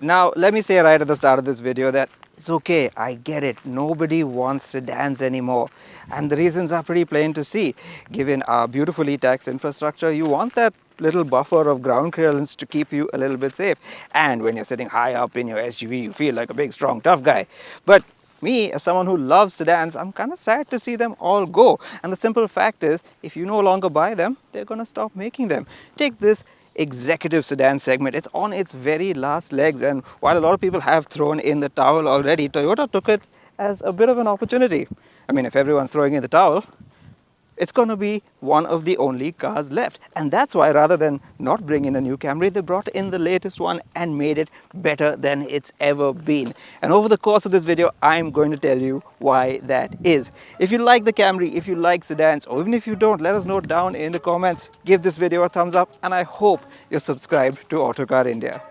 Now, let me say right at the start of this video that it's okay, I get it. Nobody wants sedans anymore. And the reasons are pretty plain to see. Given our beautifully taxed infrastructure, you want that little buffer of ground clearance to keep you a little bit safe. And when you're sitting high up in your SUV, you feel like a big, strong, tough guy. But me, as someone who loves sedans, I'm kind of sad to see them all go. And the simple fact is, if you no longer buy them, they're going to stop making them. Take this executive sedan segment. It's on its very last legs, and while a lot of people have thrown in the towel already, Toyota took it as a bit of an opportunity. I mean, if everyone's throwing in the towel, it's going to be one of the only cars left. And that's why, rather than not bring in a new Camry, they brought in the latest one and made it better than it's ever been. And over the course of this video, I'm going to tell you why that is. If you like the Camry, if you like sedans, or even if you don't, let us know down in the comments. Give this video a thumbs up, and I hope you're subscribed to Autocar India.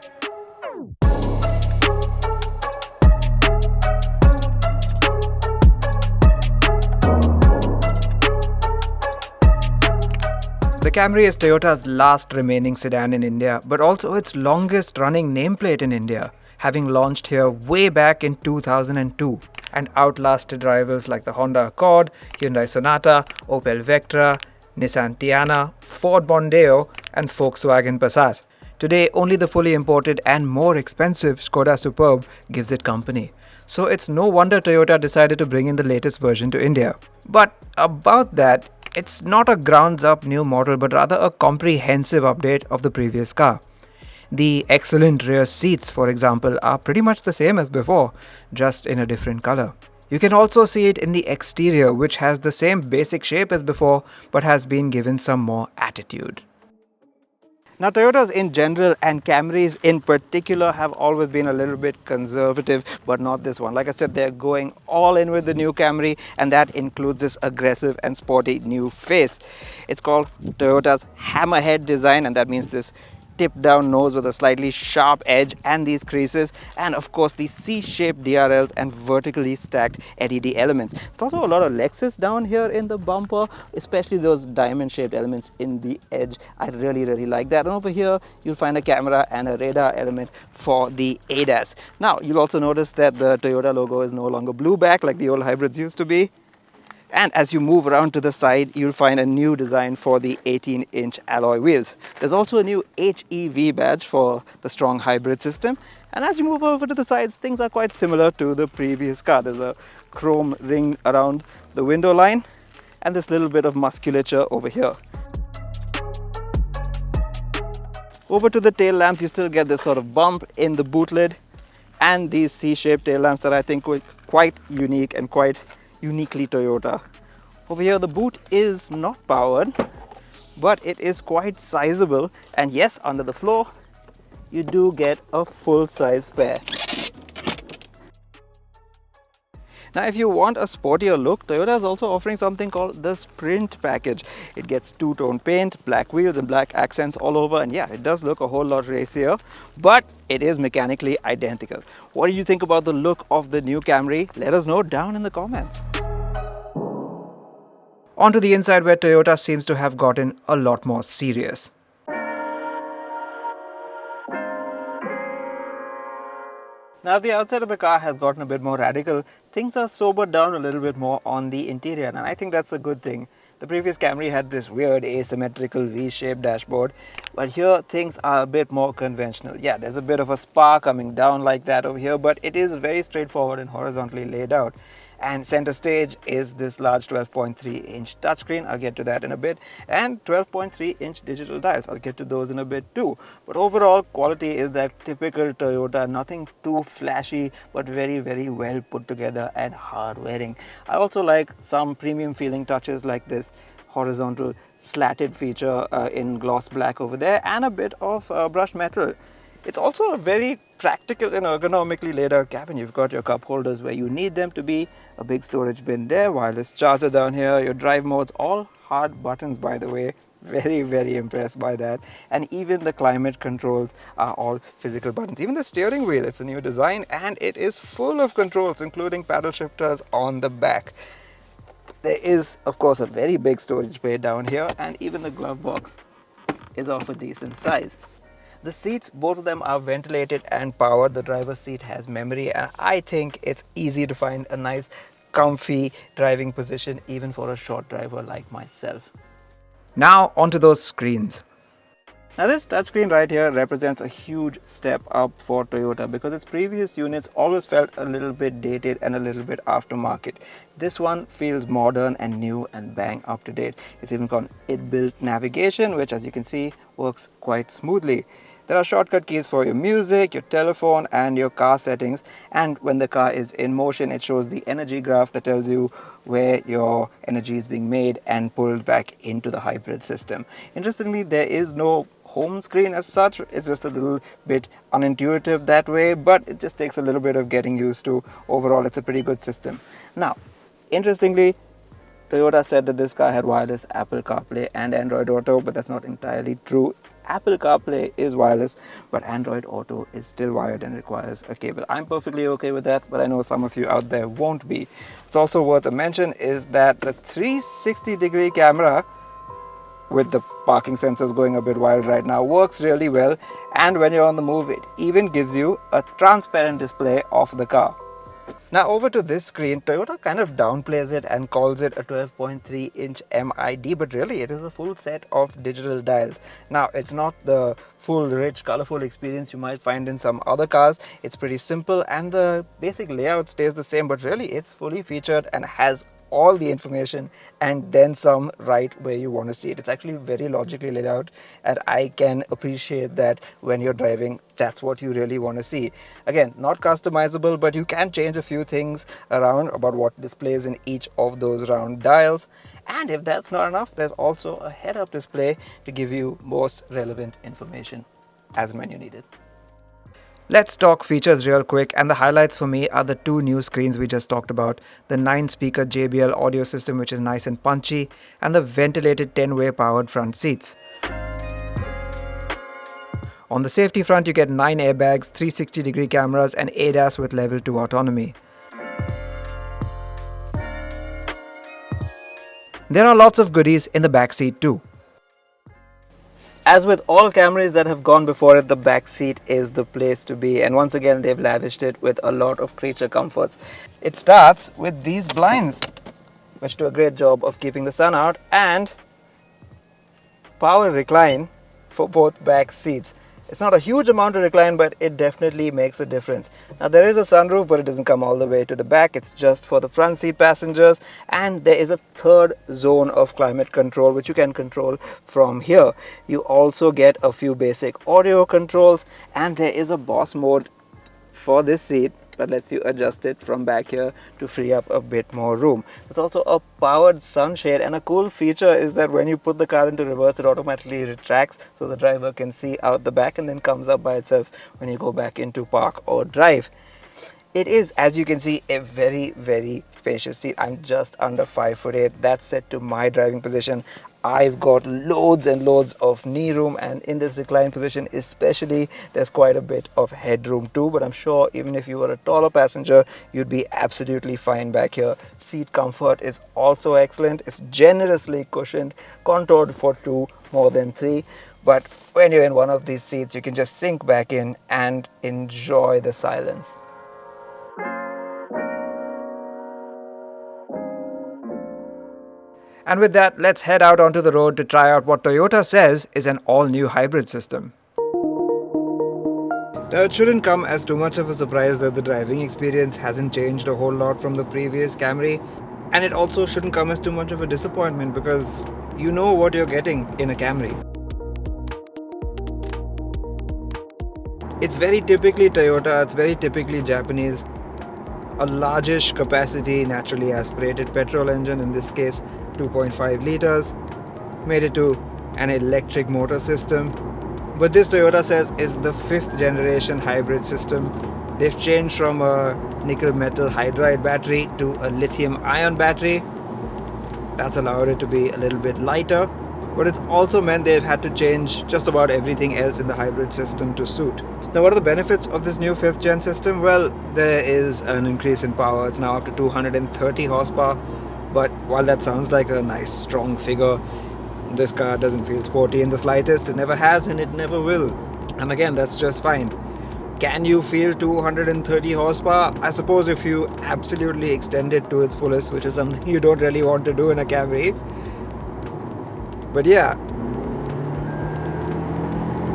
The Camry is Toyota's last remaining sedan in India, but also its longest running nameplate in India, having launched here way back in 2002 and outlasted rivals like the Honda Accord, Hyundai Sonata, Opel Vectra, Nissan Tiana, Ford Mondeo and Volkswagen Passat. Today, only the fully imported and more expensive Skoda Superb gives it company. So it's no wonder Toyota decided to bring in the latest version to India. But about that, it's not a grounds-up new model, but rather a comprehensive update of the previous car. The excellent rear seats, for example, are pretty much the same as before, just in a different color. You can also see it in the exterior, which has the same basic shape as before, but has been given some more attitude. Now, Toyotas in general and Camrys in particular have always been a little bit conservative, but not this one. Like I said, they're going all in with the new Camry, and that includes this aggressive and sporty new face. It's called Toyota's hammerhead design, and that means this tipped down nose with a slightly sharp edge and these creases, and of course these C-shaped DRLs and vertically stacked LED elements. There's also a lot of Lexus down here in the bumper, especially those diamond shaped elements in the edge. I really like that. And over here you'll find a camera and a radar element for the ADAS. Now you'll also notice that the Toyota logo is no longer blue back like the old hybrids used to be. And as you move around to the side, you'll find a new design for the 18-inch alloy wheels. There's also a new HEV badge for the strong hybrid system. And as you move over to the sides, things are quite similar to the previous car. There's a chrome ring around the window line and this little bit of musculature over here. Over to the tail lamps, you still get this sort of bump in the boot lid and these C-shaped tail lamps that I think were quite unique and quite uniquely Toyota. Over here the boot is not powered, but it is quite sizable, and yes, under the floor you do get a full-size spare. Now, if you want a sportier look, Toyota is also offering something called the Sprint package. It gets two-tone paint, black wheels and black accents all over, and yeah, it does look a whole lot racier, but it is mechanically identical. What do you think about the look of the new Camry? Let us know down in the comments. On to the inside, where Toyota seems to have gotten a lot more serious. Now, the outside of the car has gotten a bit more radical. Things are sobered down a little bit more on the interior, and I think that's a good thing. The previous Camry had this weird asymmetrical V-shaped dashboard, but here things are a bit more conventional. Yeah, there's a bit of a spar coming down like that over here, but it is very straightforward and horizontally laid out. And center stage is this large 12.3-inch touchscreen. I'll get to that in a bit. And 12.3-inch digital dials. I'll get to those in a bit too. But overall, quality is that typical Toyota. Nothing too flashy, but very well put together and hard wearing. I also like some premium feeling touches like this horizontal slatted feature in gloss black over there, and a bit of brushed metal. It's also a very practical and ergonomically laid out cabin. You've got your cup holders where you need them to be, a big storage bin there, wireless charger down here, your drive modes, all hard buttons by the way. Very impressed by that. And even the climate controls are all physical buttons. Even the steering wheel, it's a new design and it is full of controls, including paddle shifters on the back. There is of course a very big storage bay down here, and even the glove box is of a decent size. The seats, both of them are ventilated and powered. The driver's seat has memory, and I think it's easy to find a nice comfy driving position even for a short driver like myself. Now onto those screens. Now this touchscreen right here represents a huge step up for Toyota because its previous units always felt a little bit dated and a little bit aftermarket. This one feels modern and new and bang up to date. It's even got inbuilt navigation, which as you can see works quite smoothly. There are shortcut keys for your music, your telephone and your car settings, and when the car is in motion it shows the energy graph that tells you where your energy is being made and pulled back into the hybrid system. Interestingly, there is no home screen as such. It's just a little bit unintuitive that way, but it just takes a little bit of getting used to. Overall, it's a pretty good system. Now, interestingly, Toyota said that this car had wireless Apple CarPlay and Android Auto, but that's not entirely true. Apple CarPlay is wireless, but Android Auto is still wired and requires a cable. I'm perfectly okay with that, but I know some of you out there won't be. What's also worth a mention is that the 360-degree camera, with the parking sensors going a bit wild right now, works really well, and when you're on the move it even gives you a transparent display of the car. Now over to this screen, Toyota kind of downplays it and calls it a 12.3-inch MID, but really it is a full set of digital dials. Now it's not the full rich colorful experience you might find in some other cars. It's pretty simple and the basic layout stays the same, but really it's fully featured and has all the information and then some right where you want to see it. It's actually very logically laid out, and I can appreciate that when you're driving, that's what you really want to see. Again, not customizable, but you can change a few things around about what displays in each of those round dials. And if that's not enough, there's also a head-up display to give you most relevant information as and when you need it. Let's talk features real quick, and the highlights for me are the two new screens we just talked about, the 9-speaker JBL audio system which is nice and punchy, and the ventilated 10-way powered front seats. On the safety front you get 9 airbags, 360-degree cameras and ADAS with level 2 autonomy. There are lots of goodies in the back seat too. As with all Camrys that have gone before it, the back seat is the place to be, and once again they've lavished it with a lot of creature comforts. It starts with these blinds, which do a great job of keeping the sun out, and power recline for both back seats. It's not a huge amount to recline, but it definitely makes a difference. Now there is a sunroof, but it doesn't come all the way to the back. It's just for the front seat passengers, and there is a third zone of climate control which you can control from here. You also get a few basic audio controls, and there is a boss mode for this seat that lets you adjust it from back here to free up a bit more room. There's also a powered sunshade, and a cool feature is that when you put the car into reverse, it automatically retracts so the driver can see out the back and then comes up by itself when you go back into park or drive. It is, as you can see, a very, very spacious seat. I'm just under 5'8". That's set to my driving position. I've got loads and loads of knee room, and in this recline position especially, there's quite a bit of headroom too, but I'm sure even if you were a taller passenger, you'd be absolutely fine back here. Seat comfort is also excellent. It's generously cushioned, contoured for 2 more than 3, but when you're in one of these seats, you can just sink back in and enjoy the silence. And with that, let's head out onto the road to try out what Toyota says is an all-new hybrid system. Now, it shouldn't come as too much of a surprise that the driving experience hasn't changed a whole lot from the previous Camry, and it also shouldn't come as too much of a disappointment because you know what you're getting in a Camry. It's very typically Toyota, it's very typically Japanese. A largish capacity naturally aspirated petrol engine, in this case 2.5 liters, made it to an electric motor system. But this Toyota says is the 5th generation hybrid system. They've changed from a nickel metal hydride battery to a lithium ion battery. That's allowed it to be a little bit lighter, but it's also meant they've had to change just about everything else in the hybrid system to suit. Now, what are the benefits of this new 5th gen system? Well, there is an increase in power. It's now up to 230 horsepower. But while that sounds like a nice strong figure, this car doesn't feel sporty in the slightest. It never has and it never will. And again, that's just fine. Can you feel 230 horsepower? I suppose if you absolutely extend it to its fullest, which is something you don't really want to do in a Camry. But yeah,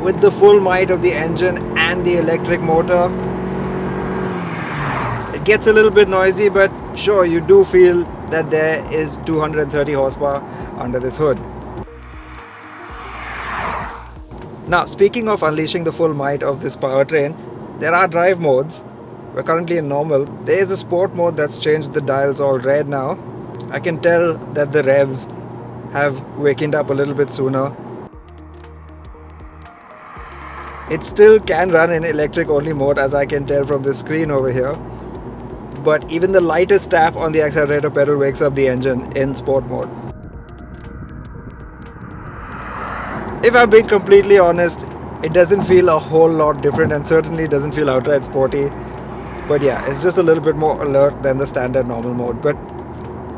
with the full might of the engine and the electric motor, it gets a little bit noisy, but sure, you do feel that there is 230 horsepower under this hood. Now, speaking of unleashing the full might of this powertrain, there are drive modes. We're currently in normal. There is a sport mode that's changed the dials all red now. I can tell that the revs have wakened up a little bit sooner. It still can run in electric only mode, as I can tell from the screen over here. But even the lightest tap on the accelerator pedal wakes up the engine in sport mode. If I'm being completely honest, it doesn't feel a whole lot different and certainly doesn't feel outright sporty. But yeah, it's just a little bit more alert than the standard normal mode. But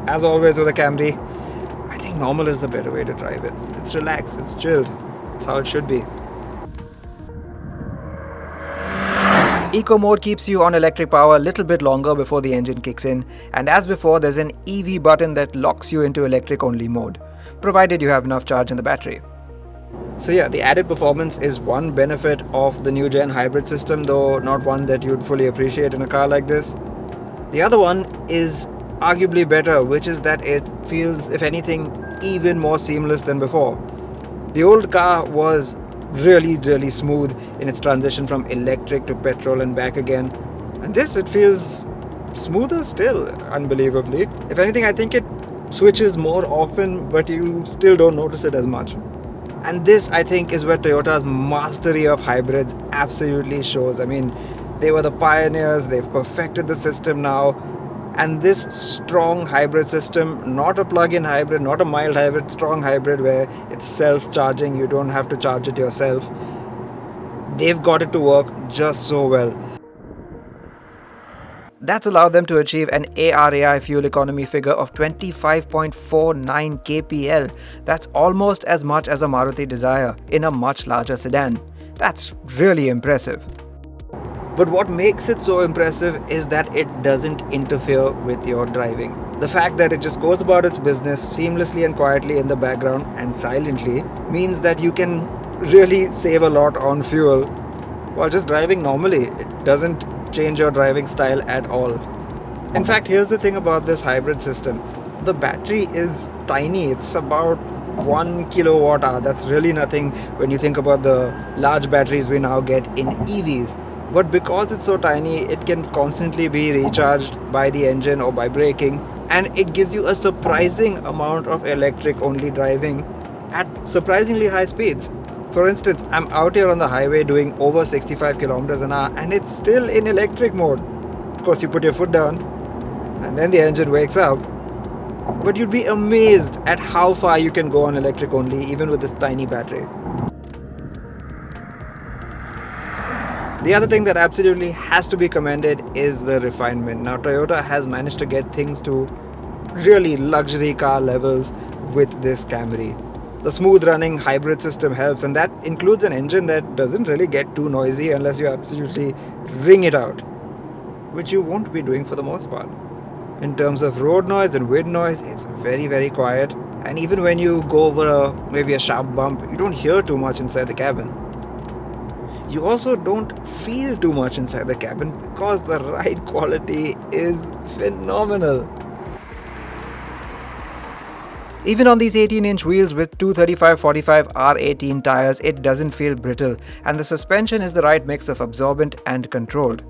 as always with a Camry, I think normal is the better way to drive it. It's relaxed, it's chilled. It's how it should be. Eco mode keeps you on electric power a little bit longer before the engine kicks in, and as before, there's an EV button that locks you into electric only mode, provided you have enough charge in the battery. So yeah, the added performance is one benefit of the new gen hybrid system, though not one that you'd fully appreciate in a car like this. The other one is arguably better, which is that it feels, if anything, even more seamless than before. The old car was really smooth in its transition from electric to petrol and back again, and this, it feels smoother still, unbelievably. If anything, I think it switches more often, but you still don't notice it as much. And this, I think, is where Toyota's mastery of hybrids absolutely shows. I mean, they were the pioneers, they've perfected the system now, and this strong hybrid system, not a plug-in hybrid, not a mild hybrid, strong hybrid where it's self-charging, you don't have to charge it yourself, they've got it to work just so well. That's allowed them to achieve an ARAI fuel economy figure of 25.49 kpl. That's almost as much as a Maruti Dzire in a much larger sedan. That's really impressive. But what makes it so impressive is that it doesn't interfere with your driving. The fact that it just goes about its business seamlessly and quietly in the background and silently means that you can really save a lot on fuel while just driving normally. It doesn't change your driving style at all. In fact, here's the thing about this hybrid system. The battery is tiny. It's about 1 kilowatt hour. That's really nothing when you think about the large batteries we now get in EVs. But because it's so tiny, it can constantly be recharged by the engine or by braking, and it gives you a surprising amount of electric only driving at surprisingly high speeds. For instance, I'm out here on the highway doing over 65 kilometers an hour and it's still in electric mode. Of course, you put your foot down and then the engine wakes up. But you'd be amazed at how far you can go on electric only, even with this tiny battery. The other thing that absolutely has to be commended is the refinement. Now, Toyota has managed to get things to really luxury car levels with this Camry. The smooth running hybrid system helps, and that includes an engine that doesn't really get too noisy unless you absolutely ring it out, which you won't be doing for the most part. In terms of road noise and wind noise, it's very quiet, and even when you go over maybe a sharp bump, you don't hear too much inside the cabin. You also don't feel too much inside the cabin because the ride quality is phenomenal. Even on these 18-inch wheels with 235/45 R18 tires, it doesn't feel brittle, and the suspension is the right mix of absorbent and controlled.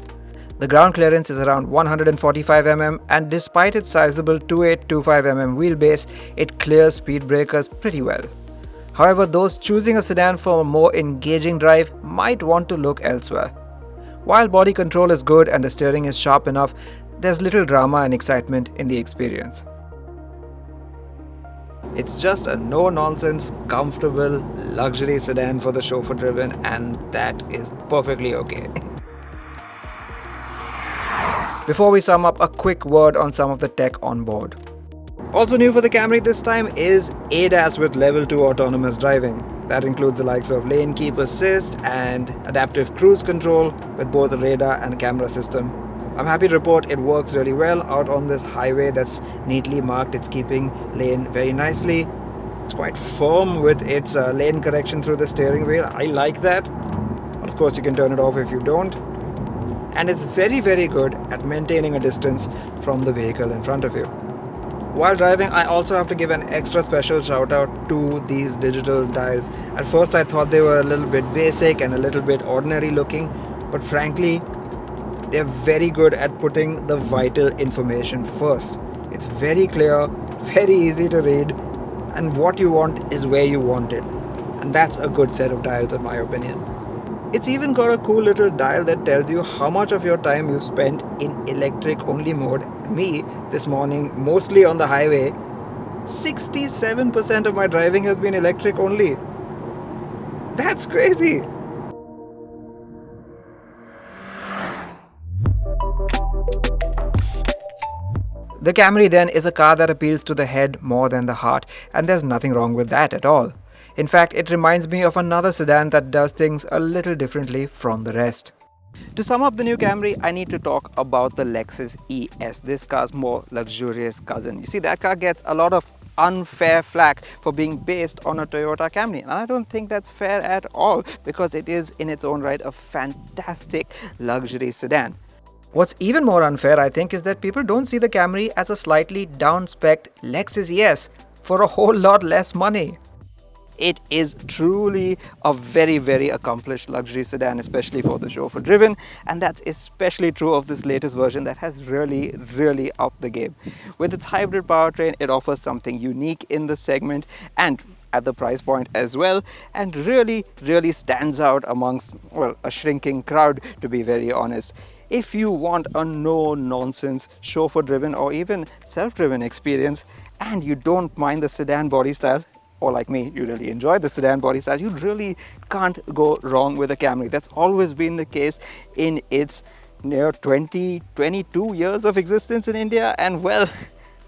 The ground clearance is around 145 mm, and despite its sizable 2825 mm wheelbase, it clears speed breakers pretty well. However, those choosing a sedan for a more engaging drive might want to look elsewhere. While body control is good and the steering is sharp enough, there's little drama and excitement in the experience. It's just a no-nonsense, comfortable, luxury sedan for the chauffeur-driven, and that is perfectly okay. Before we sum up, a quick word on some of the tech on board. Also new for the Camry this time is ADAS with Level 2 autonomous driving. That includes the likes of lane keep assist and adaptive cruise control with both a radar and camera system. I'm happy to report it works really well out on this highway that's neatly marked. It's keeping lane very nicely. It's quite firm with its lane correction through the steering wheel. I like that. Of course, you can turn it off if you don't. And it's very, very good at maintaining a distance from the vehicle in front of you. While driving, I also have to give an extra special shout out to these digital dials. At first I thought they were a little bit basic and a little bit ordinary looking, but frankly, they're very good at putting the vital information first. It's very clear, very easy to read, and what you want is where you want it. And that's a good set of dials in my opinion. It's even got a cool little dial that tells you how much of your time you spent in electric only mode. Me, this morning, mostly on the highway, 67% of my driving has been electric only. That's crazy. The Camry then is a car that appeals to the head more than the heart, and there's nothing wrong with that at all. In fact, it reminds me of another sedan that does things a little differently from the rest. To sum up the new Camry, I need to talk about the Lexus ES, this car's more luxurious cousin. You see, that car gets a lot of unfair flack for being based on a Toyota Camry, and I don't think that's fair at all, because it is in its own right a fantastic luxury sedan. What's even more unfair, I think, is that people don't see the Camry as a slightly down-spec'd Lexus ES for a whole lot less money. It is truly a very, very accomplished luxury sedan, especially for the chauffeur-driven, and that's especially true of this latest version that has really, really upped the game. With its hybrid powertrain, it offers something unique in the segment and at the price point as well, and really, really stands out amongst, well, a shrinking crowd, to be very honest. If you want a no-nonsense chauffeur-driven or even self-driven experience, and you don't mind the sedan body style, or like me, you really enjoy the sedan body style, you really can't go wrong with a Camry. That's always been the case in its near 22 years of existence in India, and well,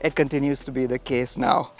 it continues to be the case now.